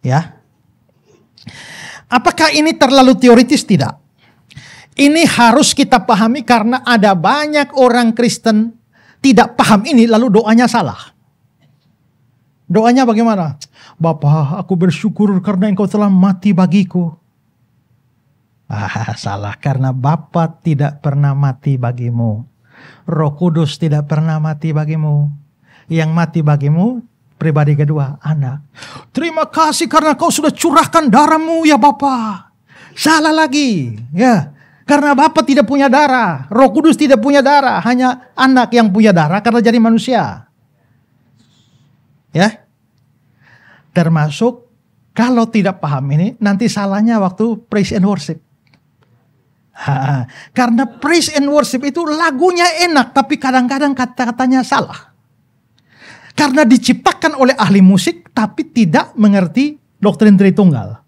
Ya. Apakah ini terlalu teoritis? Tidak. Ini harus kita pahami karena ada banyak orang Kristen tidak paham ini lalu doanya salah. Doanya bagaimana? Bapa, aku bersyukur karena Engkau telah mati bagiku. Salah, karena Bapa tidak pernah mati bagimu. Roh Kudus tidak pernah mati bagimu. Yang mati bagimu pribadi kedua, anak. Terima kasih karena Kau sudah curahkan darahmu ya Bapa. Salah lagi, ya. Karena Bapa tidak punya darah, Roh Kudus tidak punya darah, hanya anak yang punya darah karena jadi manusia. Ya. Termasuk kalau tidak paham ini, nanti salahnya waktu praise and worship. Karena praise and worship itu lagunya enak, tapi kadang-kadang kata-katanya salah. Karena diciptakan oleh ahli musik, tapi tidak mengerti doktrin Tritunggal.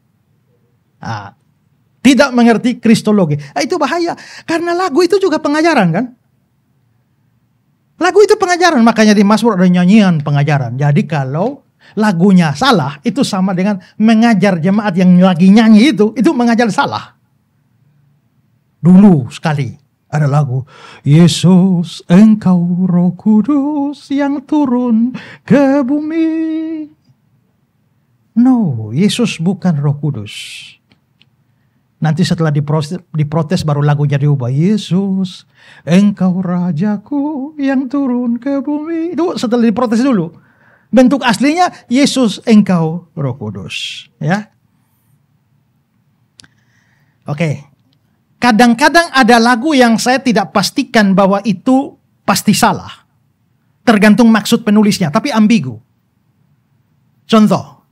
Tidak mengerti kristologi. Itu bahaya. Karena lagu itu juga pengajaran kan. Lagu itu pengajaran, makanya di Mazmur ada nyanyian pengajaran. Jadi kalau lagunya salah, itu sama dengan mengajar jemaat yang lagi nyanyi itu mengajar salah. Dulu sekali ada lagu, Yesus Engkau Roh Kudus yang turun ke bumi. No, Yesus bukan Roh Kudus. Nanti setelah diprotes baru lagunya diubah. Yesus Engkau Rajaku yang turun ke bumi. Itu setelah diprotes dulu. Bentuk aslinya Yesus Engkau Roh Kudus. Ya. Oke. Kadang-kadang ada lagu yang saya tidak pastikan bahwa itu pasti salah. Tergantung maksud penulisnya, tapi ambigu. Contoh.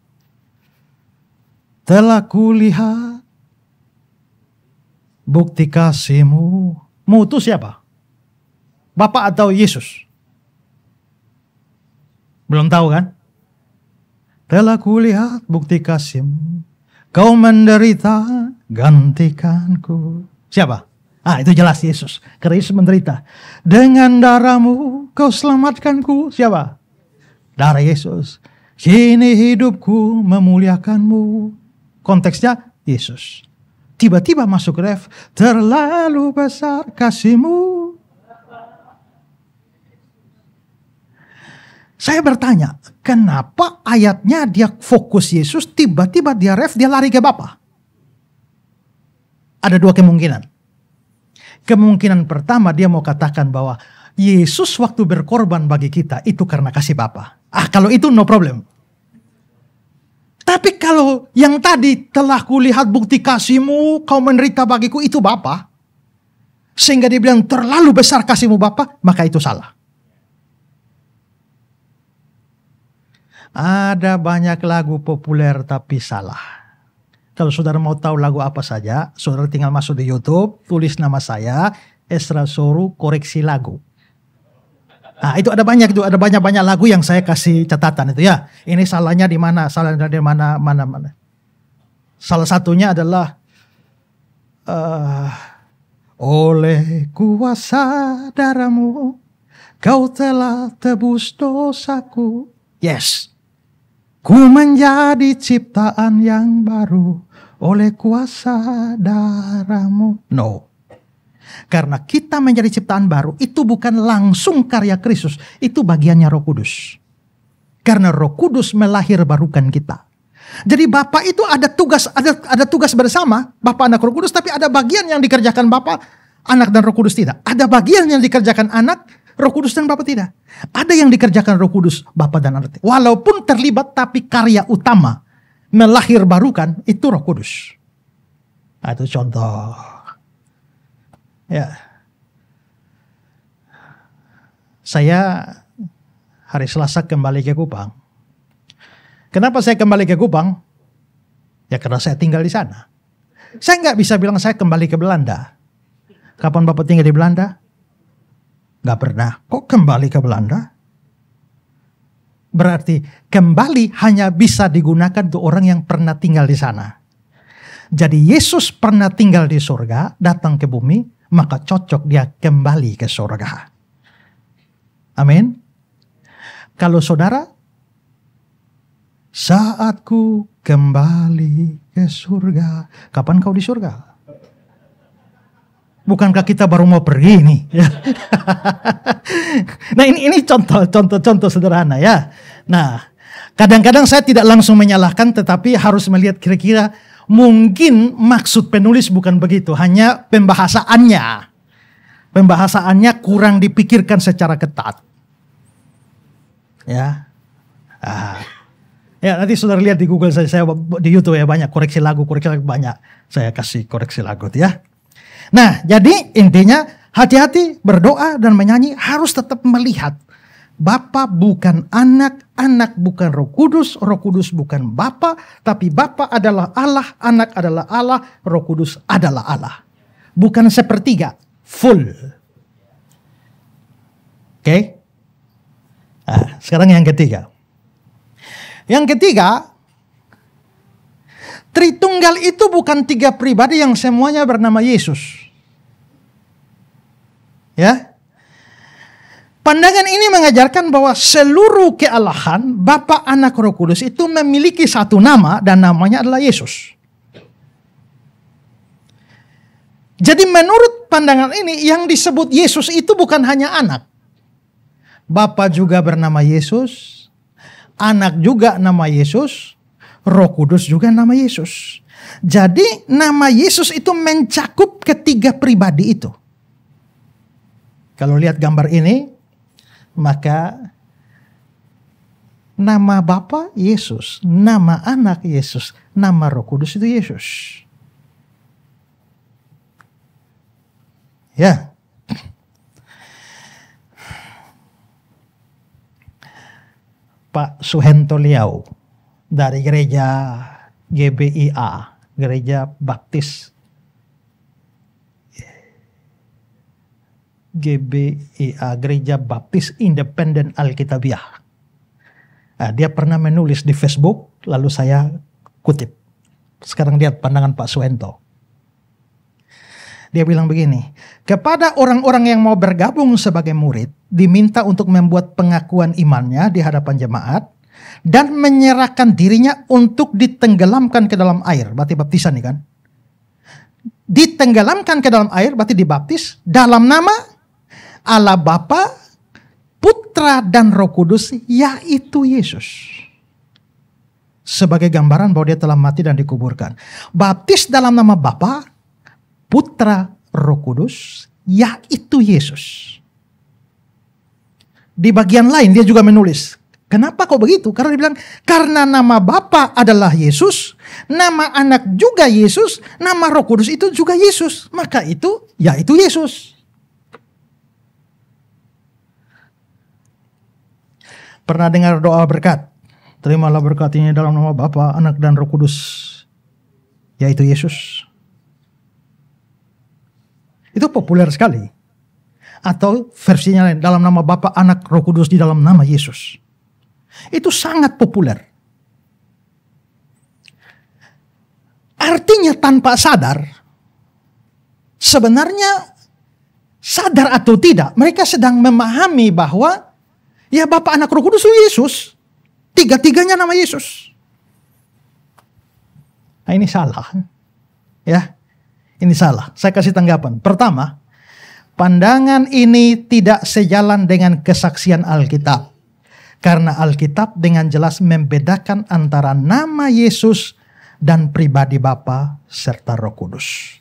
Telah kulihat bukti kasih-Mu. Mu itu siapa? Bapa atau Yesus? Belum tahu kan? Telah kulihat bukti kasih-Mu. Kau menderita, gantikanku. Siapa? Itu jelas Yesus. Karena Yesus menderita. Dengan darah-Mu Kau selamatkanku. Siapa? Darah Yesus. Kini hidupku memuliakan-Mu. Konteksnya Yesus. Tiba-tiba masuk ref. Terlalu besar kasih-Mu. Saya bertanya, kenapa ayatnya dia fokus Yesus, tiba-tiba dia ref, dia lari ke Bapa? Ada dua kemungkinan. Kemungkinan pertama dia mau katakan bahwa Yesus waktu berkorban bagi kita itu karena kasih Bapa. Kalau itu no problem. Tapi kalau yang tadi telah kulihat bukti kasih-Mu, Kau menderita bagiku, itu Bapa. Sehingga dia bilang terlalu besar kasih-Mu Bapa, maka itu salah. Ada banyak lagu populer tapi salah. Kalau saudara mau tahu lagu apa saja, saudara tinggal masuk di YouTube, tulis nama saya, Ezra Soru Koreksi Lagu. Itu ada banyak lagu yang saya kasih catatan itu ya. Ini salahnya di mana? Salahnya di mana? Salah satunya adalah oleh kuasa darah-Mu Kau telah tebus dosaku. Yes. Ku menjadi ciptaan yang baru oleh kuasa darah-Mu. No. Karena kita menjadi ciptaan baru, itu bukan langsung karya Kristus, itu bagiannya Roh Kudus. Karena Roh Kudus melahirbarukan kita. Jadi Bapa itu ada tugas bersama, Bapa, Anak, Roh Kudus, tapi ada bagian yang dikerjakan Bapa, Anak, dan Roh Kudus tidak. Ada bagian yang dikerjakan Anak, Roh Kudus, dan Bapa tidak. Ada yang dikerjakan Roh Kudus, Bapa, dan Anak. Walaupun terlibat, tapi karya utama melahirbarukan itu Roh Kudus. Nah, itu contoh. Ya. Saya hari Selasa kembali ke Kupang. Kenapa saya kembali ke Kupang? Ya karena saya tinggal di sana. Saya nggak bisa bilang saya kembali ke Belanda. Kapan Bapak tinggal di Belanda? Nggak pernah. Kok kembali ke Belanda? Berarti kembali hanya bisa digunakan untuk orang yang pernah tinggal di sana. Jadi Yesus pernah tinggal di surga, datang ke bumi, maka cocok dia kembali ke surga. Amin. Kalau saudara, saat ku kembali ke surga. Kapan kau di surga? Bukankah kita baru mau pergi nih? Nah ini contoh sederhana ya. Nah kadang-kadang saya tidak langsung menyalahkan, tetapi harus melihat kira-kira mungkin maksud penulis bukan begitu. Hanya pembahasannya kurang dipikirkan secara ketat. Ya. Ya nanti saudara lihat di Google saya di YouTube ya, banyak koreksi lagu banyak. Saya kasih koreksi lagu ya. Nah jadi intinya hati-hati berdoa dan menyanyi harus tetap melihat Bapa bukan anak, anak bukan Roh Kudus bukan Bapa, tapi Bapa adalah Allah, anak adalah Allah, Roh Kudus adalah Allah. Bukan sepertiga, full. Oke? Nah, sekarang yang ketiga. Yang ketiga, Tritunggal itu bukan 3 pribadi yang semuanya bernama Yesus. Ya. Pandangan ini mengajarkan bahwa seluruh kealahan Bapa, Anak, Roh Kudus itu memiliki satu nama dan namanya adalah Yesus. Jadi menurut pandangan ini yang disebut Yesus itu bukan hanya anak. Bapa juga bernama Yesus. Anak juga nama Yesus, Roh Kudus juga nama Yesus. Jadi nama Yesus itu mencakup ketiga pribadi itu. Kalau lihat gambar ini, maka nama Bapa Yesus, nama Anak Yesus, nama Roh Kudus itu Yesus. Ya. Pak Suhento Liau dari gereja GBIA, Gereja Baptis GBIA, Gereja Baptis Independen Alkitabiah. Nah, dia pernah menulis di Facebook, lalu saya kutip. Sekarang lihat pandangan Pak Suhento. Dia bilang begini, kepada orang-orang yang mau bergabung sebagai murid, diminta untuk membuat pengakuan imannya di hadapan jemaat, dan menyerahkan dirinya untuk ditenggelamkan ke dalam air. Berarti baptisan nih kan. Ditenggelamkan ke dalam air, berarti dibaptis, dalam nama Allah Bapa, Putra, dan Roh Kudus, yaitu Yesus. Sebagai gambaran bahwa dia telah mati dan dikuburkan. Baptis dalam nama Bapa, Putra, Roh Kudus, yaitu Yesus. Di bagian lain dia juga menulis, kenapa kok begitu? Karena dia bilang, karena nama Bapa adalah Yesus, nama Anak juga Yesus, nama Roh Kudus itu juga Yesus. Maka itu, yaitu Yesus. Pernah dengar doa berkat? Terimalah berkat ini dalam nama Bapa, Anak, dan Roh Kudus, yaitu Yesus. Itu populer sekali. Atau versinya lain, dalam nama Bapa, Anak, Roh Kudus di dalam nama Yesus. Itu sangat populer. Artinya tanpa sadar, sebenarnya sadar atau tidak, mereka sedang memahami bahwa ya Bapa, Anak, Roh Kudus itu Yesus. Tiga-tiganya nama Yesus. Nah ini salah. Ya. Ini salah. Saya kasih tanggapan. Pertama, Pandangan ini tidak sejalan dengan kesaksian Alkitab. Karena Alkitab dengan jelas membedakan antara nama Yesus dan pribadi Bapa serta Roh Kudus.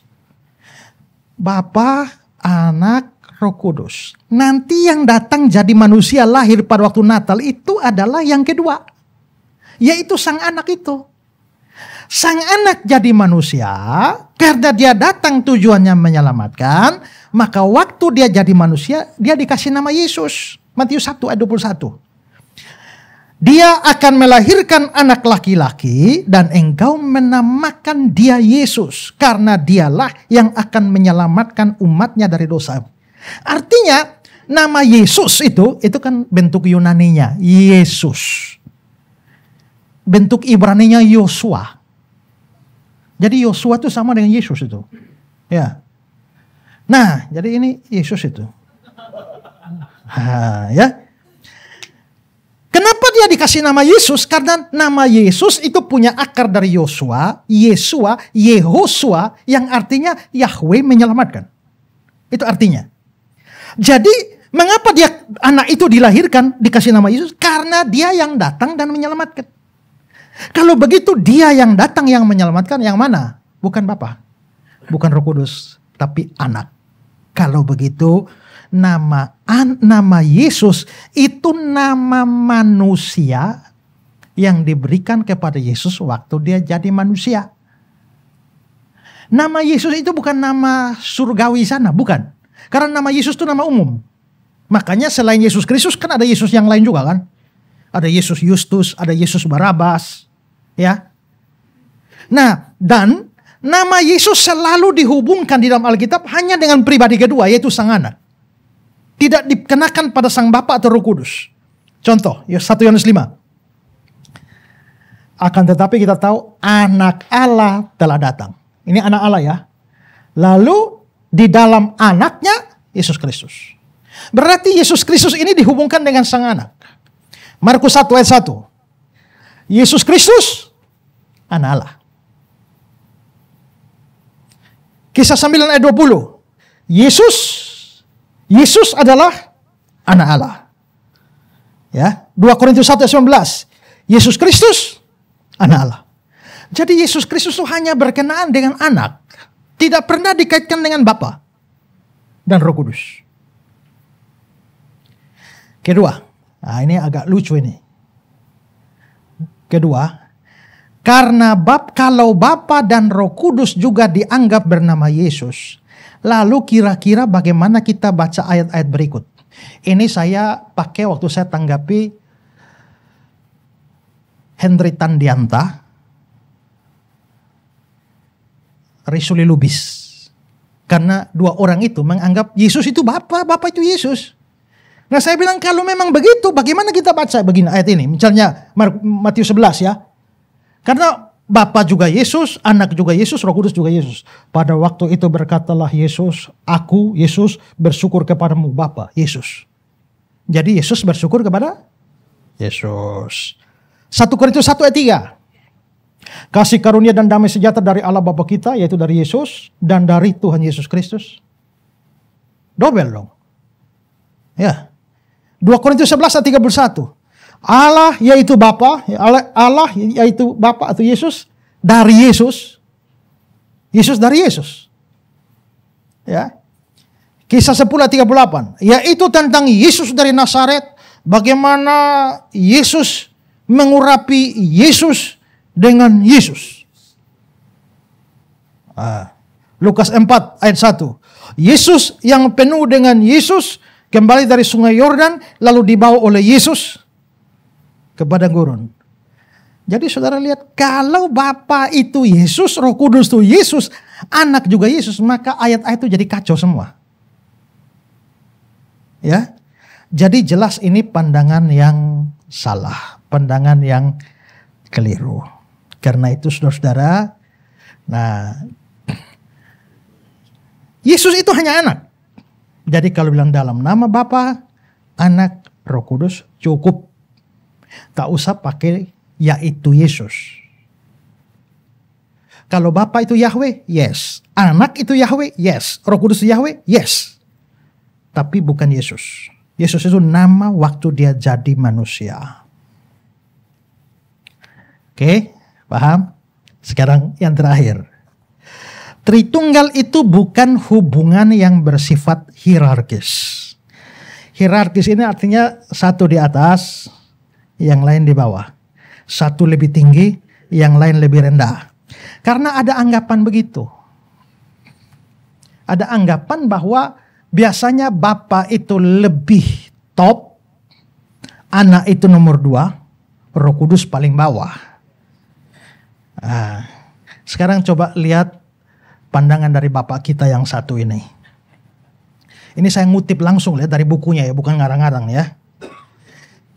Bapa, Anak, Roh Kudus. Nanti yang datang jadi manusia lahir pada waktu Natal itu adalah yang kedua. Yaitu Sang Anak itu. Sang Anak jadi manusia karena dia datang tujuannya menyelamatkan. Maka waktu dia jadi manusia dia dikasih nama Yesus. Matius 1 ayat 21. Dia akan melahirkan anak laki-laki dan engkau menamakan dia Yesus. Karena dialah yang akan menyelamatkan umatnya dari dosa. Artinya nama Yesus itu kan bentuk Yunaninya Yesus. Bentuk Ibraninya Yosua. Jadi Yosua itu sama dengan Yesus itu. Ya. Nah, jadi ini Yesus itu. Ya. Kenapa dia dikasih nama Yesus? Karena nama Yesus itu punya akar dari Yosua, Yesua, Yehosua, yang artinya Yahweh menyelamatkan. Itu artinya. Jadi, mengapa dia anak itu dilahirkan, dikasih nama Yesus? Karena dia yang datang dan menyelamatkan. Kalau begitu dia yang datang yang menyelamatkan, yang mana? Bukan Bapa, bukan Roh Kudus, tapi Anak. Kalau begitu, nama Yesus itu nama manusia yang diberikan kepada Yesus waktu dia jadi manusia. Nama Yesus itu bukan nama surgawi sana, bukan. Karena nama Yesus itu nama umum. Makanya selain Yesus Kristus kan ada Yesus yang lain juga kan. Ada Yesus Justus, ada Yesus Barabas, ya. Nah, dan nama Yesus selalu dihubungkan di dalam Alkitab hanya dengan pribadi kedua, yaitu Sang Anak. Tidak dikenakan pada Sang Bapa atau Roh Kudus. Contoh, 1 Yohanes 5. Akan tetapi kita tahu Anak Allah telah datang. Ini Anak Allah ya. Lalu di dalam Anaknya Yesus Kristus. Berarti Yesus Kristus ini dihubungkan dengan Sang Anak. Markus 1 ayat 1. Yesus Kristus Anak Allah. Kisah 9 ayat 20. Yesus adalah Anak Allah. Ya, 2 Korintus 1 ayat 19. Yesus Kristus Anak Allah. Jadi Yesus Kristus itu hanya berkenaan dengan Anak. Tidak pernah dikaitkan dengan Bapa dan Roh Kudus. Kedua, nah ini agak lucu ini. Kedua, karena kalau Bapa dan Roh Kudus juga dianggap bernama Yesus, lalu kira-kira bagaimana kita baca ayat-ayat berikut? Ini saya pakai waktu saya tanggapi Henry Tandianta, Risuli Lubis. Karena dua orang itu menganggap Yesus itu Bapa, Bapa itu Yesus. Nah saya bilang kalau memang begitu, bagaimana kita baca begini ayat ini? Misalnya Matius 11 ya. Karena Bapa juga Yesus, Anak juga Yesus, Roh Kudus juga Yesus. Pada waktu itu berkatalah Yesus, aku Yesus bersyukur kepadamu Bapa, Yesus. Jadi Yesus bersyukur kepada Yesus. 1 Korintus 1 ayat 3. Kasih karunia dan damai sejahtera dari Allah Bapa kita, yaitu dari Yesus dan dari Tuhan Yesus Kristus. Dobel dong. Ya. 2 Korintus 11 ayat 31. Allah yaitu Bapa, Allah yaitu Bapa atau Yesus dari Yesus. Yesus dari Yesus. Ya. Kisah 10 ayat 38, yaitu tentang Yesus dari Nazaret, bagaimana Yesus mengurapi Yesus dengan Yesus. Lukas 4 ayat 1. Yesus yang penuh dengan Yesus kembali dari sungai Yordan lalu dibawa oleh Yesus ke padang gurun. Jadi saudara lihat, kalau Bapa itu Yesus, Roh Kudus itu Yesus, Anak juga Yesus, maka ayat-ayat itu jadi kacau semua. Ya. Jadi jelas ini pandangan yang salah, pandangan yang keliru. Karena itu saudara-saudara, nah Yesus itu hanya Anak. Jadi kalau bilang dalam nama Bapa, Anak, Roh Kudus cukup. Tak usah pakai yaitu Yesus. Kalau Bapa itu Yahweh, yes. Anak itu Yahweh, yes. Roh Kudus itu Yahweh, yes. tapi bukan Yesus. Yesus itu nama waktu dia jadi manusia. Oke, paham? Sekarang yang terakhir. Tritunggal itu bukan hubungan yang bersifat hierarkis. Hierarkis ini artinya satu di atas, yang lain di bawah. Satu lebih tinggi, yang lain lebih rendah. Karena ada anggapan begitu. Ada anggapan bahwa biasanya Bapa itu lebih top, Anak itu nomor 2, Roh Kudus paling bawah. Nah, sekarang coba lihat pandangan dari Bapak kita yang satu ini. Ini saya ngutip langsung lihat dari bukunya ya, bukan ngarang-ngarang ya.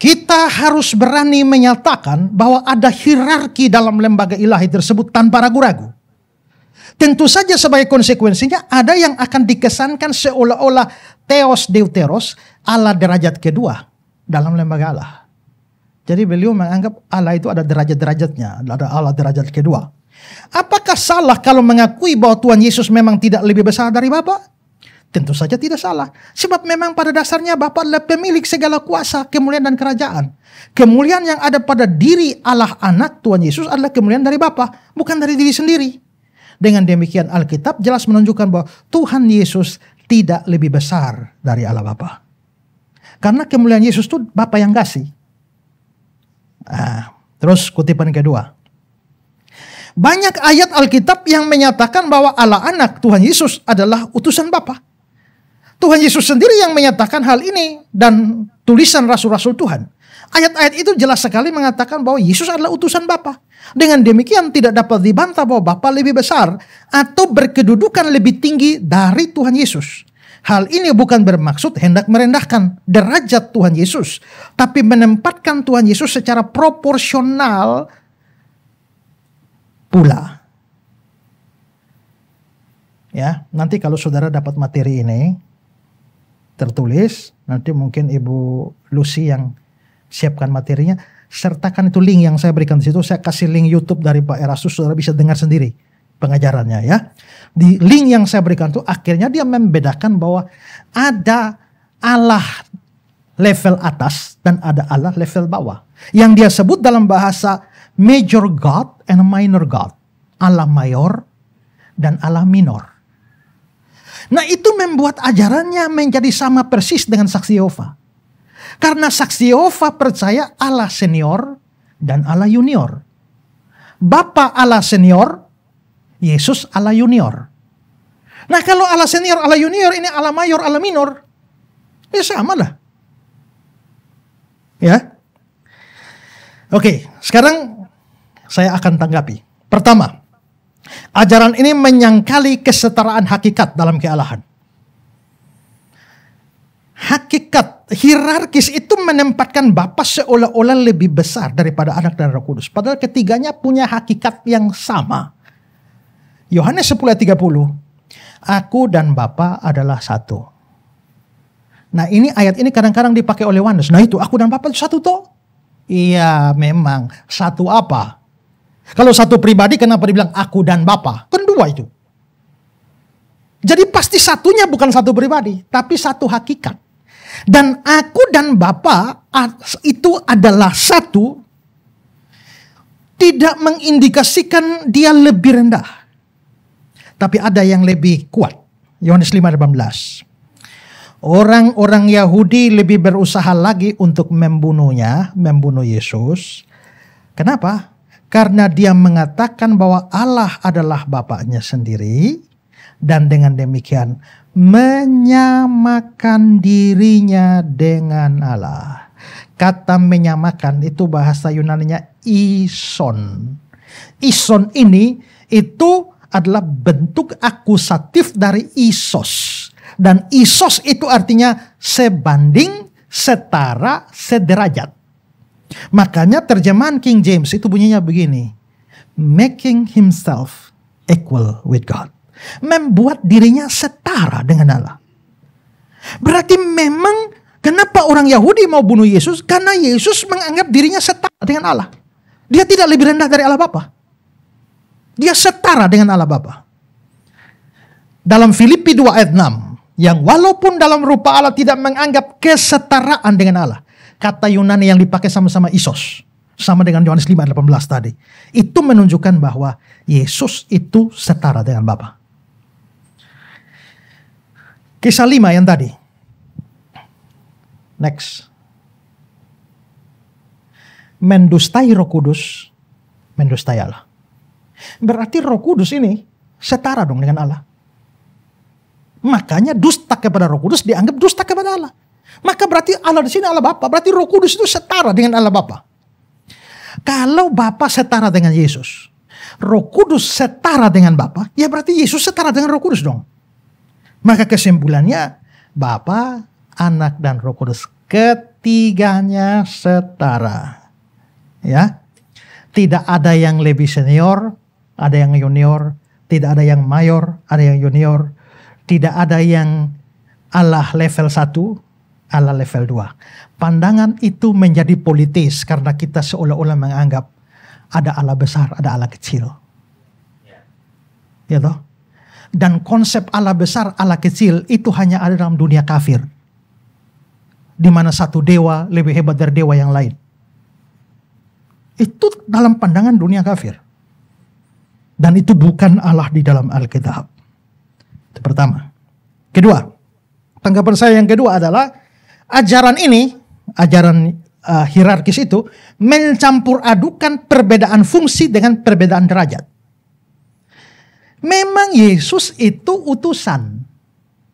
Kita harus berani menyatakan bahwa ada hierarki dalam lembaga ilahi tersebut tanpa ragu-ragu. Tentu saja sebagai konsekuensinya ada yang akan dikesankan seolah-olah Theos Deuteros, Allah derajat kedua dalam lembaga Allah. Jadi beliau menganggap Allah itu ada derajat-derajatnya, ada Allah derajat kedua. Apakah salah kalau mengakui bahwa Tuhan Yesus memang tidak lebih besar dari Bapa? Tentu saja tidak salah. Sebab memang pada dasarnya Bapa adalah pemilik segala kuasa, kemuliaan dan kerajaan. Kemuliaan yang ada pada diri Allah Anak Tuhan Yesus adalah kemuliaan dari Bapa, bukan dari diri sendiri. Dengan demikian Alkitab jelas menunjukkan bahwa Tuhan Yesus tidak lebih besar dari Allah Bapa. Karena kemuliaan Yesus itu Bapa yang kasih. Terus kutipan kedua. Banyak ayat Alkitab yang menyatakan bahwa Allah Anak Tuhan Yesus adalah utusan Bapa. Tuhan Yesus sendiri yang menyatakan hal ini dan tulisan rasul-rasul Tuhan. Ayat-ayat itu jelas sekali mengatakan bahwa Yesus adalah utusan Bapa. Dengan demikian tidak dapat dibantah bahwa Bapa lebih besar atau berkedudukan lebih tinggi dari Tuhan Yesus. Hal ini bukan bermaksud hendak merendahkan derajat Tuhan Yesus, tapi menempatkan Tuhan Yesus secara proporsional pula. Ya, nanti kalau saudara dapat materi ini tertulis, nanti mungkin Ibu Lucy yang siapkan materinya, sertakan itu link yang saya berikan di situ. Saya kasih link YouTube dari Pak Erastus, saudara bisa dengar sendiri pengajarannya ya. Di link yang saya berikan itu akhirnya dia membedakan bahwa ada Allah level atas dan ada Allah level bawah. Yang dia sebut dalam bahasa major God and minor God. Allah mayor dan Allah minor. Nah itu membuat ajarannya menjadi sama persis dengan saksi Yehova. Karena saksi Yehova percaya Allah senior dan Allah junior. Bapa Allah senior, Yesus Allah junior. Nah kalau Allah senior, Allah junior, ini Allah mayor, Allah minor. Ya sama lah. Ya. Oke, sekarang saya akan tanggapi. Pertama, ajaran ini menyangkali kesetaraan hakikat dalam kealahan. Hakikat hierarkis itu menempatkan Bapa seolah-olah lebih besar daripada Anak dan Roh Kudus. Padahal ketiganya punya hakikat yang sama. Yohanes 10:30, Aku dan Bapa adalah satu. Nah ini ayat ini kadang-kadang dipakai oleh Yohanes. Nah itu aku dan Bapa itu satu toh? Iya memang, satu apa? Kalau satu pribadi kenapa dibilang aku dan Bapa? Kan dua itu. Jadi pasti satunya bukan satu pribadi, tapi satu hakikat. Dan aku dan Bapa itu adalah satu, tidak mengindikasikan dia lebih rendah. Tapi ada yang lebih kuat. Yohanes 5:18. Orang-orang Yahudi lebih berusaha lagi untuk membunuh Yesus. Kenapa? Karena dia mengatakan bahwa Allah adalah Bapaknya sendiri. Dan dengan demikian menyamakan dirinya dengan Allah. Kata menyamakan itu bahasa Yunaninya ison. Ison ini itu adalah bentuk akusatif dari isos. Dan isos itu artinya sebanding, setara, sederajat. Makanya terjemahan King James itu bunyinya begini. Making himself equal with God. Membuat dirinya setara dengan Allah. Berarti memang kenapa orang Yahudi mau bunuh Yesus? Karena Yesus menganggap dirinya setara dengan Allah. Dia tidak lebih rendah dari Allah Bapa. Dia setara dengan Allah Bapa. Dalam Filipi 2 ayat 6. yang walaupun dalam rupa Allah tidak menganggap kesetaraan dengan Allah. Kata Yunani yang dipakai sama-sama isos, sama dengan Yohanes 5:18 tadi. Itu menunjukkan bahwa Yesus itu setara dengan Bapa. Kisah 5 yang tadi. Next. Mendustai Roh Kudus, mendustai Allah. Berarti Roh Kudus ini setara dong dengan Allah. Makanya dusta kepada Roh Kudus dianggap dusta kepada Allah. Maka berarti Allah di sini Allah Bapa, berarti Roh Kudus itu setara dengan Allah Bapa. Kalau Bapa setara dengan Yesus, Roh Kudus setara dengan Bapa, ya berarti Yesus setara dengan Roh Kudus dong. Maka kesimpulannya Bapa, Anak dan Roh Kudus ketiganya setara. Ya. Tidak ada yang lebih senior, ada yang junior, tidak ada yang mayor, ada yang junior, tidak ada yang Allah level 1, Allah level 2. Pandangan itu menjadi politis karena kita seolah-olah menganggap ada Allah besar, ada Allah kecil. Ya toh? Dan konsep Allah besar, Allah kecil itu hanya ada dalam dunia kafir. Di mana satu dewa lebih hebat dari dewa yang lain. Itu dalam pandangan dunia kafir. Dan itu bukan Allah di dalam Alkitab. Itu pertama. Kedua, tanggapan saya yang kedua adalah ajaran ini, ajaran hierarkis itu mencampur adukan perbedaan fungsi dengan perbedaan derajat. Memang Yesus itu utusan.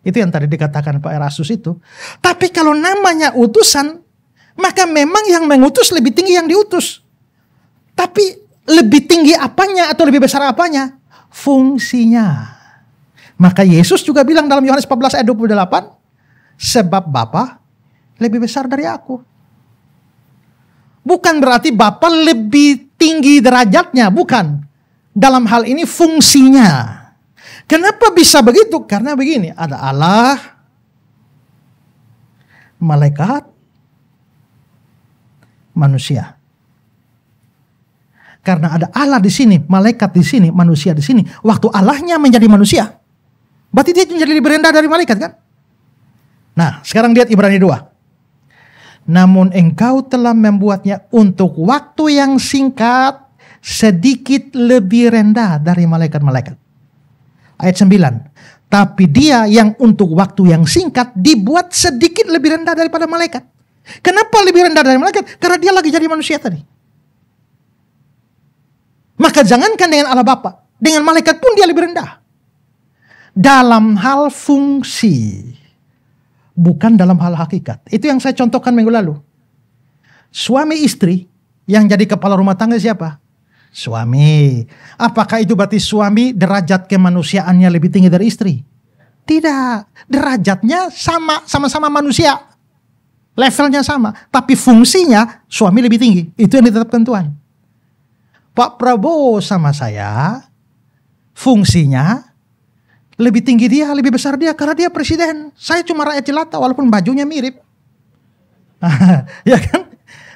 Itu yang tadi dikatakan Pak Erastus itu. Tapi kalau namanya utusan, maka memang yang mengutus lebih tinggi yang diutus. Tapi lebih tinggi apanya atau lebih besar apanya? Fungsinya. Maka Yesus juga bilang dalam Yohanes 14 ayat 28, sebab Bapa lebih besar dari aku. Bukan berarti Bapa lebih tinggi derajatnya, bukan. Dalam hal ini fungsinya. Kenapa bisa begitu? Karena begini, ada Allah, malaikat, manusia. Karena ada Allah di sini, malaikat di sini, manusia di sini. Waktu Allahnya menjadi manusia, berarti dia menjadi lebih rendah dari malaikat kan? Nah, sekarang lihat Ibrani 2. Namun engkau telah membuatnya untuk waktu yang singkat, sedikit lebih rendah dari malaikat-malaikat. Ayat 9. Tapi dia yang untuk waktu yang singkat dibuat sedikit lebih rendah daripada malaikat. Kenapa lebih rendah dari malaikat? Karena dia lagi jadi manusia tadi. Maka jangankan dengan Allah Bapa, dengan malaikat pun dia lebih rendah. Dalam hal fungsi, bukan dalam hal hakikat. Itu yang saya contohkan minggu lalu. Suami istri yang jadi kepala rumah tangga siapa? Suami. Apakah itu berarti suami derajat kemanusiaannya lebih tinggi dari istri? Tidak. Derajatnya sama-sama manusia. Levelnya sama. Tapi fungsinya suami lebih tinggi. Itu yang ditetapkan Tuhan. Pak Prabowo sama saya, fungsinya lebih tinggi dia, lebih besar dia. Karena dia presiden. Saya cuma rakyat jelata walaupun bajunya mirip. Ya kan?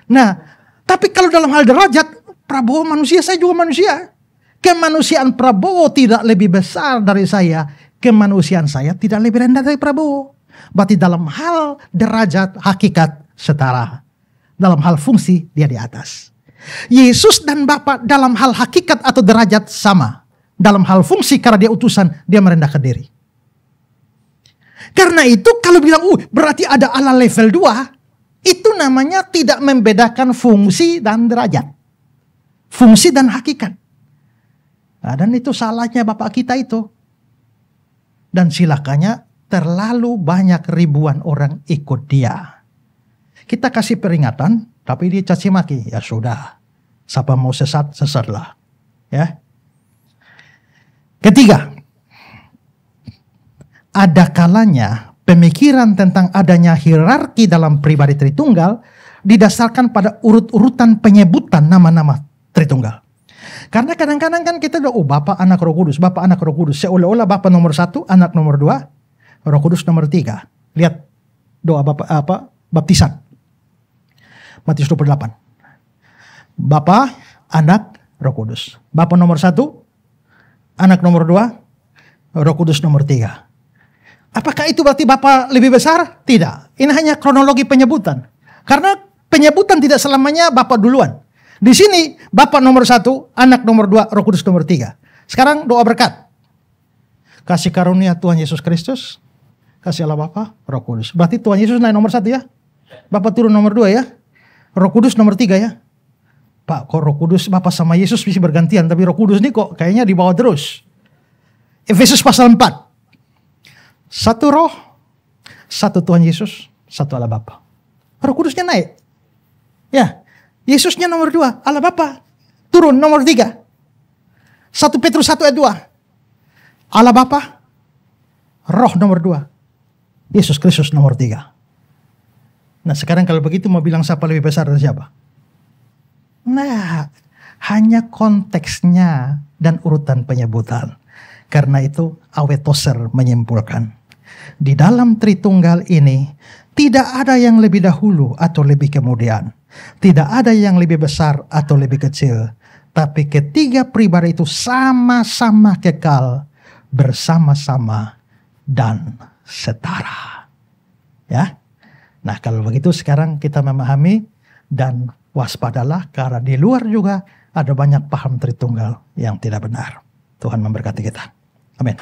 Nah, tapi kalau dalam hal derajat, Prabowo manusia, saya juga manusia. Kemanusiaan Prabowo tidak lebih besar dari saya. Kemanusiaan saya tidak lebih rendah dari Prabowo. Berarti dalam hal derajat, hakikat, setara. Dalam hal fungsi, dia di atas. Yesus dan Bapa dalam hal hakikat atau derajat sama. Dalam hal fungsi karena dia utusan, dia merendahkan diri. Karena itu kalau bilang, berarti ada Allah level 2, itu namanya tidak membedakan fungsi dan derajat. Fungsi dan hakikat. Nah, dan itu salahnya Bapak kita itu. Dan silakannya terlalu banyak ribuan orang ikut dia. Kita kasih peringatan, tapi dia caci maki. Ya sudah. Siapa mau sesat, sesatlah. Ya. Ketiga. Ada kalanya pemikiran tentang adanya hierarki dalam pribadi Tritunggal didasarkan pada urut-urutan penyebutan nama-nama Tritunggal. Karena kadang-kadang kan kita udah, Bapa, Anak, Roh Kudus, Bapa, Anak, Roh Kudus. Seolah-olah Bapa nomor 1, Anak nomor 2, Roh Kudus nomor 3. Lihat doa baptisan. Matius 28. Bapa, Anak, Roh Kudus. Bapa nomor 1, Anak nomor 2, Roh Kudus nomor 3. Apakah itu berarti Bapa lebih besar? Tidak. Ini hanya kronologi penyebutan. Karena penyebutan tidak selamanya Bapa duluan. Di sini Bapa nomor 1, Anak nomor 2, Roh Kudus nomor 3. Sekarang doa berkat. Kasih karunia Tuhan Yesus Kristus, kasih Allah Bapa, Roh Kudus. Berarti Tuhan Yesus naik nomor 1 ya. Bapa turun nomor 2 ya. Roh Kudus nomor 3 ya. Pak, kok Roh Kudus Bapa sama Yesus bisa bergantian, tapi Roh Kudus ini kok kayaknya di bawah terus. Efesus pasal 4. 1 Roh, 1 Tuhan Yesus, 1 Allah Bapa. Roh Kudusnya naik. Ya, Yesusnya nomor 2, Allah Bapa turun nomor 3. 1 Petrus 1 ayat 2. Allah Bapa, Roh nomor 2, Yesus Kristus nomor 3. Nah sekarang kalau begitu mau bilang siapa lebih besar dari siapa? Nah, hanya konteksnya dan urutan penyebutan. Karena itu Awetoser menyimpulkan, di dalam Tritunggal ini tidak ada yang lebih dahulu atau lebih kemudian. Tidak ada yang lebih besar atau lebih kecil. Tapi ketiga pribadi itu sama-sama kekal, bersama-sama dan setara. Ya. Nah, kalau begitu sekarang kita memahami dan waspadalah karena di luar juga ada banyak paham Tritunggal yang tidak benar. Tuhan memberkati kita. Amin.